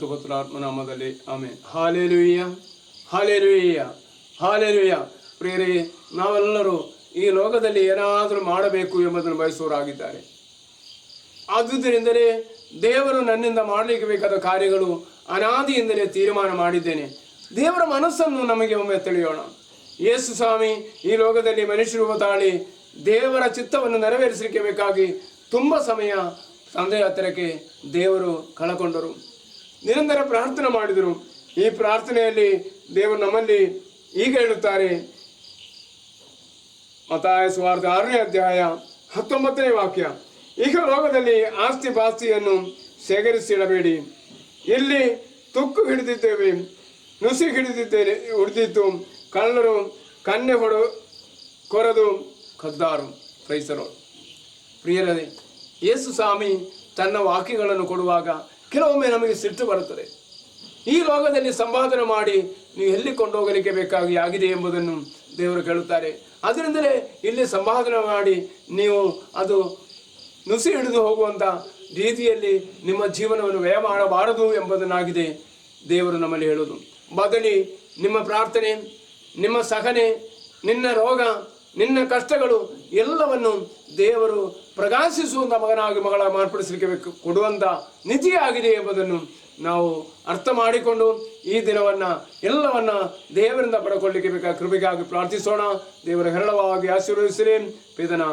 ಮತ್ತು ಪುತ್ರಾತ್ಮನಾಮದಲ್ಲಿ amen. Hallelujah, hallelujah, hallelujah. ಪ್ರಿಯರೇ, ನಾವೆಲ್ಲರೂ ಈ ಲೋಕದಲ್ಲಿ ಏನಾದರೂ ಮಾಡಬೇಕು ಎಂಬುದನ್ನು ಬಯಸುವವರಾಗಿದ್ದಾರೆ. ಆದುದರಿಂದಲೇ ದೇವರು ನನ್ನಿಂದ ಮಾಡಲಿಕ್ಕೆ ಬೇಕಾದ ಕಾರ್ಯಗಳು ಅನಾದಿಯಿಂದಲೇ ತೀರ್ಮಾನ ಮಾಡಿದ್ದೇನೆ. ದೇವರ ಮನಸ್ಸನ್ನು ನಮಗೆ ಒಮ್ಮೆ ತಿಳಿಯೋಣ. ಯೇಸು ಸ್ವಾಮಿ ಈ ಲೋಕದಲ್ಲಿ ಮನುಷ್ಯರು ತಾಳಿ ದೇವರ ಚಿತ್ತವನ್ನು ನೆರವೇರಿಸಲಿಕ್ಕೆ ಬೇಕಾಗಿ ತುಂಬ ಸಮಯ ತಂದೆಯ ಹತ್ತಿರಕ್ಕೆ ದೇವರು ಕಳಕೊಂಡರು, ನಿರಂತರ ಪ್ರಾರ್ಥನೆ ಮಾಡಿದರು. ಈ ಪ್ರಾರ್ಥನೆಯಲ್ಲಿ ದೇವರು ನಮ್ಮಲ್ಲಿ ಈಗ ಹೇಳುತ್ತಾರೆ, ಮತ್ತಾಯ ಸುವಾರ್ತೆ 6ನೇ ಅಧ್ಯಾಯ 19ನೇ ವಾಕ್ಯ, ಈಗ ಲೋಕದಲ್ಲಿ ಆಸ್ತಿ ಪಾಸ್ತಿಯನ್ನು ಸೇಕರಿಸಿಡಬೇಡಿ, ಇಲ್ಲಿ ತುಕ್ಕು ಹಿಡಿದಿದ್ದೇವೆ, ನುಸಿ ಹಿಡಿದಿತ್ತು, ಕಳ್ಳರು ಕನ್ನೆ ಕೊರದು ಕದ್ದಾರು. ಪ್ರೈಸರು. ಪ್ರಿಯರೇ, ಯೇಸು ಸ್ವಾಮಿ ತನ್ನ ವಾಕ್ಯಗಳನ್ನು ಕೊಡುವಾಗ ಕೆಲವೊಮ್ಮೆ ನಮಗೆ ಸಿಟ್ಟು ಬರುತ್ತದೆ. ಈ ಲೋಕದಲ್ಲಿ ಸಂಪಾದನೆ ಮಾಡಿ ನೀವು ಎಲ್ಲಿ ಕೊಂಡೋಗಲಿಕ್ಕೆ ಬೇಕಾಗಿ ಆಗಿದೆ ಎಂಬುದನ್ನು ದೇವರು ಕೇಳುತ್ತಾರೆ. ಅದರಿಂದಲೇ ಇಲ್ಲಿ ಸಂಪಾದನೆ ಮಾಡಿ ನೀವು ಅದು ನುಸಿ ಹಿಡಿದು ಹೋಗುವಂಥ ರೀತಿಯಲ್ಲಿ ನಿಮ್ಮ ಜೀವನವನ್ನು ವ್ಯಯ ಮಾಡಬಾರದು ಎಂಬುದನ್ನಾಗಿದೆ ದೇವರು ನಮ್ಮಲ್ಲಿ ಹೇಳುವುದು. ಬದಲಿ ನಿಮ್ಮ ಪ್ರಾರ್ಥನೆ, ನಿಮ್ಮ ಸಹನೆ, ನಿನ್ನ ರೋಗ, ನಿನ್ನ ಕಷ್ಟಗಳು ಎಲ್ಲವನ್ನು ದೇವರು ಪ್ರಕಾಶಿಸುವಂಥ ಮಗಳ ಮಾರ್ಪಡಿಸಲಿಕ್ಕೆ ಕೊಡುವಂಥ ನಿಧಿಯಾಗಿದೆ ಎಂಬುದನ್ನು ನಾವು ಅರ್ಥ ಮಾಡಿಕೊಂಡು ಈ ದಿನವನ್ನು ಎಲ್ಲವನ್ನ ದೇವರಿಂದ ಪಡ್ಕೊಳ್ಳಿಕ್ಕೆ ಬೇಕಾದ ಕೃಪೆಗಾಗಿ ಪ್ರಾರ್ಥಿಸೋಣ. ದೇವರ ಹೇರಳವಾಗಿ ಆಶೀರ್ವದಿಸಿರಿ. ಪಿತನ,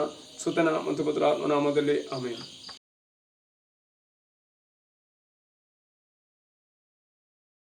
ಸುತನ ಮತ್ತು ಪುತ್ರಾತ್ಮನಾಮದಲ್ಲಿ ಆಮೆನ್.